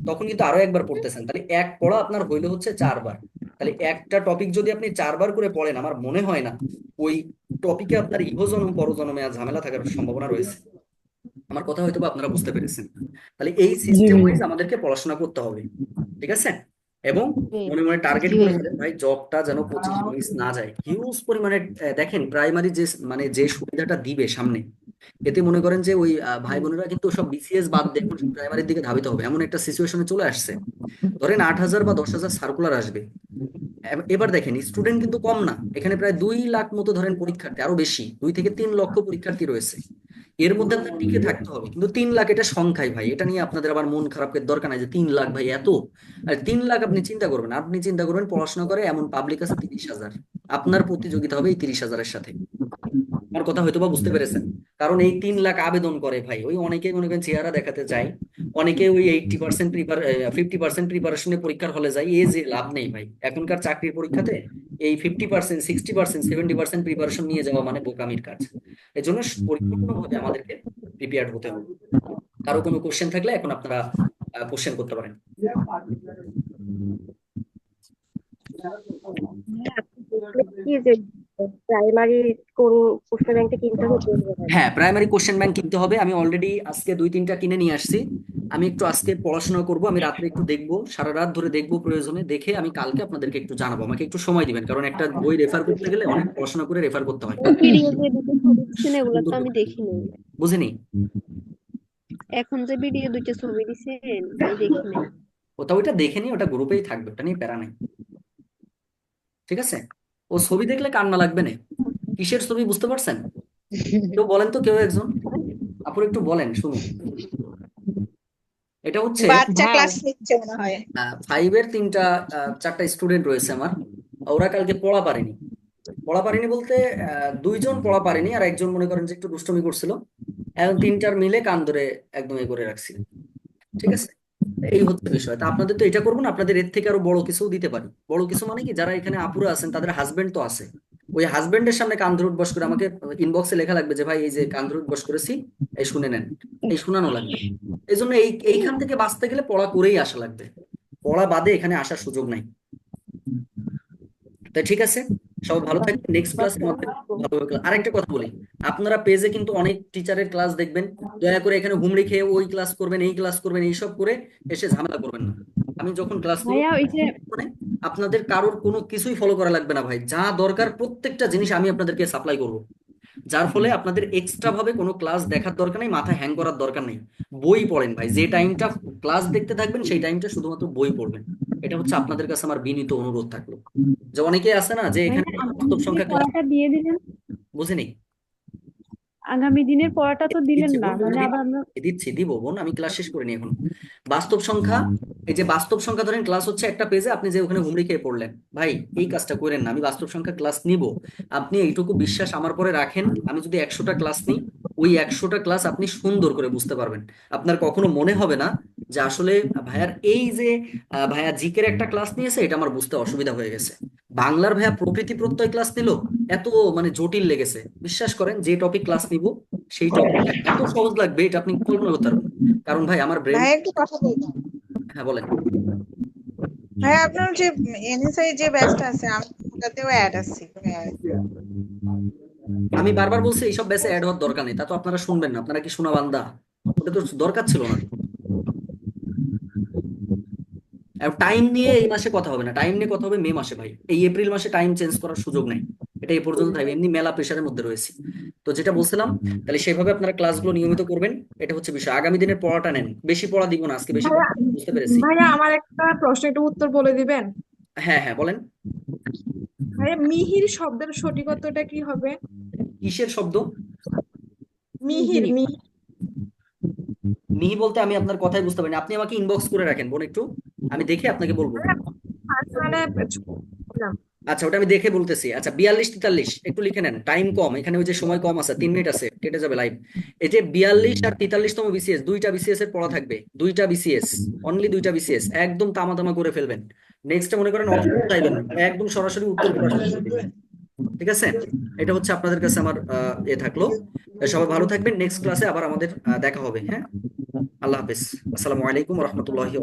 তখন কিন্তু আরো একবার পড়তেছেন, তাহলে এক পড়া আপনার হইলো হচ্ছে 4 বার। তাহলে একটা টপিক যদি আপনি 4 বার করে পড়েন, আমার মনে হয় না ওই টপিকে আপনার ইহজনম পরজনমে আর ঝামেলা থাকার সম্ভাবনা রয়েছে। আমার কথা হয়তো বা আপনারা বুঝতে পেরেছেন। তাহলে এই জি সিস্টেম ভাইয়া। ওয়াইজ আমাদেরকে পড়াশোনা করতে হবে, ঠিক আছে? এবং মনে মনে টার্গেট জি করে ভাইয়া। ফেলেন ভাই, জবটা যেন 25 মিস না যায়। হিউজ পরিমাণে দেখেন প্রাইমারি যে মানে যে সুবিধাটা দিবে সামনে, এতে মনে করেন যে ওই ভাই বোনেরা কিন্তু সব বিসিএস বাদ দিয়ে এখন প্রাইমারির দিকে ধাবিত হবে, এমন একটা সিচুয়েশনে চলে আসছে। ধরেন 8,000 বা 10,000 সার্কুলার আসবে। এবার দেখেন স্টুডেন্ট কিন্তু কম না, এখানে প্রায় 2 লাখ মতো ধরেন পরীক্ষার্থী, আরো বেশি, 2 থেকে 3 লক্ষ পরীক্ষার্থী রয়েছে। এর মধ্যে আপনার টিকে থাকতে হবে, কিন্তু 3 লাখ এটা সংখ্যায় ভাই, এটা নিয়ে আপনাদের আবার মন খারাপের দরকার নাই যে 3 লাখ ভাই এত। আর 3 লাখ আপনি চিন্তা করবেন, আপনি চিন্তা করবেন পড়াশোনা করে এমন পাবলিক আছে 30,000, আপনার প্রতিযোগিতা হবে এই 30,000-এর সাথে। আমার কথা হয়তো বা বুঝতে পেরেছেন। কারণ এই 3 লাখ আবেদন করে ভাই, ওই অনেকে মনে করেন চেহারা দেখাতে চায়, অনেকে ওই 80% 50% প্রিপারেশনে পরীক্ষার হলে যায়, এ যে লাভ নেই ভাই। এখনকার চাকরির পরীক্ষাতে এই 50%, 60%, 70% প্রিপারেশন নিয়ে যাওয়া মানে বোকামির কাজ। এই জন্য পরিপূর্ণভাবে আমাদেরকে প্রিপেয়ার্ড হতে হবে। কারো কোনো কোশ্চেন থাকলে এখন আপনারা কোশ্চেন করতে পারেন। কি যে প্রাইমারি কোন কোশ্চেন ব্যাংকটা কিনতে হচ্ছে? হ্যাঁ, প্রাইমারি কোশ্চেন ব্যাংক কিনতে হবে। আমি অলরেডি আজকে 2-3টা কিনে নিয়ে আসছি। আমি একটু আজকে পড়াশোনা করব, আমি রাত্রে একটু দেখবো, সারা রাত ধরে দেখবো, প্রয়োজনে দেখে আমি কালকে আপনাদেরকে একটু জানাবো। আমাকে একটু সময় দিবেন, কারণ একটা বই রেফার করতে গেলে অনেক পড়াশোনা করে রেফার করতে হয়। ভিডিও যে দুটো ছবি দিচ্ছেন এগুলো তো সুন্দর আমি করে। দেখিনি। বুঝিনি? এখন যে ভিডিও দুটো ছবি দিছেন আমি দেখিনি। ওটা ওইটা দেখে নি, ওটা গ্রুপেই থাকবে, ওটা নিয়ে প্যারা নেই, ঠিক আছে? ও ছবি দেখলে কান্না লাগবে না। কিসের ছবি বুঝতে পারছেন? কেউ বলেন তো, কেউ একজন আপুর একটু বলেন শুনুন। এটা হচ্ছে বাচ্চা ভাইয়া ক্লাস নিচ্ছে মনে হয়। ফাইভের চারটা স্টুডেন্ট রয়েছে আমার। ওরা কালকে পড়া পারেনি বলতে দুইজন পড়া পারেনি, আর একজন মনে করেন যে একটু দুষ্টুমি করছিল। এখন তিনটার মিলে কান ধরে একদম এ করে রাখছি। ঠিক আছে, এই হচ্ছে বিষয়। তা আপনাদের তো এটা করবো না, আপনাদের এর থেকে আরো বড় কিছু দিতে পারি। বড় কিছু মানে কি, যারা এখানে আপুরা আছেন তাদের হাজবেন্ড তো আছে, ওই হাজবেন্ডের সামনে কান ধরে উঠবস করে আমাকে ইনবক্সে লেখা লাগবে যে ভাই এই যে কান ধরে উঠবস করেছি, এই শুনে নেন, এই শোনানো লাগবে। এই জন্য এইখান থেকে বাঁচতে গেলে পড়া করেই আসা লাগবে, পড়া বাদে এখানে আসার সুযোগ নাই। তাই ঠিক আছে, সবাই ভালো থাকবেন। নেক্সট ক্লাসে আমাদের ভালোভাবে আরেকটা কথা বলি, আপনারা পেজে কিন্তু অনেক টিচারের ক্লাস দেখবেন। দয়া করে এখানে হুমড়ি খেয়ে ওই ক্লাস করবেন, এই ক্লাস করবেন, এইসব করে এসে ঝামেলা করবেন না। আমি যখন ক্লাস নিব ভাইয়া ওই যে মানে আপনাদের কারোর কোনো কিছুই ফলো করা লাগবে না ভাই, যা দরকার প্রত্যেকটা জিনিস আমি আপনাদেরকে সাপ্লাই করব। যার ফলে আপনাদের এক্সট্রা ভাবে কোনো ক্লাস দেখার দরকার নেই, মাথা হ্যাং করার দরকার নেই। বই পড়েন ভাই, যে টাইমটা ক্লাস দেখতে থাকবেন সেই টাইমটা শুধুমাত্র বই পড়বেন। এটা হচ্ছে আপনাদের কাছে আমার বিনীত অনুরোধ থাকলো। যে অনেকে আছে না যে এখানে ভাইয়া বাস্তব আগামী সংখ্যা দিনের ক্লাস পড়াটা দিয়ে দিলেন, বুঝিনি। আগামী দিনের পড়াটা তো দিলেন দিচ্ছি না, বোন, মানে আমি আবার আমরা দিব বোন, আমি ক্লাস শেষ করিনি এখন। বাস্তব সংখ্যা, এই যে বাস্তব সংখ্যা ধরেন ক্লাস হচ্ছে একটা পেজে, আপনি যে ওখানে হুমড়ি খেয়ে পড়লেন, ভাই এই কাজটা করেন না। আমি বাস্তব সংখ্যা ক্লাস নিব, আপনি এইটুকু বিশ্বাস আমার পরে রাখেন। আমি যদি 100টা ক্লাস নিই, ওই 100টা ক্লাস আপনি সুন্দর করে বুঝতে পারবেন। আপনার কখনো মনে হবে না যে আসলে ভাইয়ার এই যে ভাইয়া জিকের একটা ক্লাস নিয়েছে, এটা আমার বুঝতে অসুবিধা হয়ে গেছে। বাংলার ভাইয়া প্রকৃতি প্রত্যয় ক্লাস নিল, এত মানে জটিল লেগেছে। বিশ্বাস করেন, যে টপিক ক্লাস নিব সেই টপিকটা এত সহজ লাগবে, এটা আপনি কল্পনা করতে পারবেন না। কারণ ভাই আমার ব্রেন। ভাই একটু কথা বলবো। হ্যাঁ বলেন। ভাই আপনার যে এনএসআই যে ব্যাচটা আছে আমি ওটাতেও অ্যাড আছি। আমি বারবার বলছি এইসব ব্যাচে অ্যাড হওয়ার দরকার নেই, তা তো আপনারা শুনবেন না। আপনারা কি শোনা বান্দা? ওটা তো দরকার ছিল না। টাইম নিয়ে এই মাসে কথা হবে না, টাইম নিয়ে কথা হবে মে মাসে ভাই। এই এপ্রিল মাসে টাইম চেঞ্জ করার সুযোগ নাই, এটা এই পর্যন্ত থাকবে। এমনি মেলা প্রেশারের মধ্যে রয়েছে। তো যেটা বলছিলাম, তাহলে সেভাবে আপনারা ক্লাসগুলো নিয়মিত করবেন, এটা হচ্ছে বিষয়। আগামী দিনের পড়াটা নেন, বেশি পড়া দিব না আজকে, বেশি পড়া বুঝতে পেরেছি। ভাইয়া আমার একটা প্রশ্ন একটু উত্তর বলে দিবেন। হ্যাঁ হ্যাঁ বলেন। ভাইয়া মিহির শব্দের সঠিক অর্থটা কি হবে? কিসের শব্দ? মিহির মিহি বলতে আমি আপনার কথাই বুঝতে পারিনি। আপনি আমাকে ইনবক্স করে রাখেন বোন একটু, আমি দেখে আপনাকে বলবো। মানে আচ্ছা ওটা আমি দেখে বলতেছি। আচ্ছা 42 43 একটু লিখে নেন, টাইম কম এখানে, ওই যে সময় কম আছে, 3 মিনিট আছে, কেটে যাবে লাইভ। এই যে 42 আর 43তম বিসিএস, দুইটা বিসিএস এর পড়া থাকবে, দুইটা বিসিএস, অনলি দুইটা বিসিএস, একদম তামা তামা করে ফেলবেন। নেক্সট মনে করেন অপশন চাইবেন না, একদম সরাসরি উত্তর করা শুরু করে দিবেন। ঠিক আছে, এটা হচ্ছে আপনাদের কাছে আমার এ থাকলো। সবাই ভালো থাকবেন, নেক্সট ক্লাসে আবার আমাদের দেখা হবে। হ্যাঁ, আল্লাহ হাফেজ, আসসালামু আলাইকুম রহমতুল্লাহি।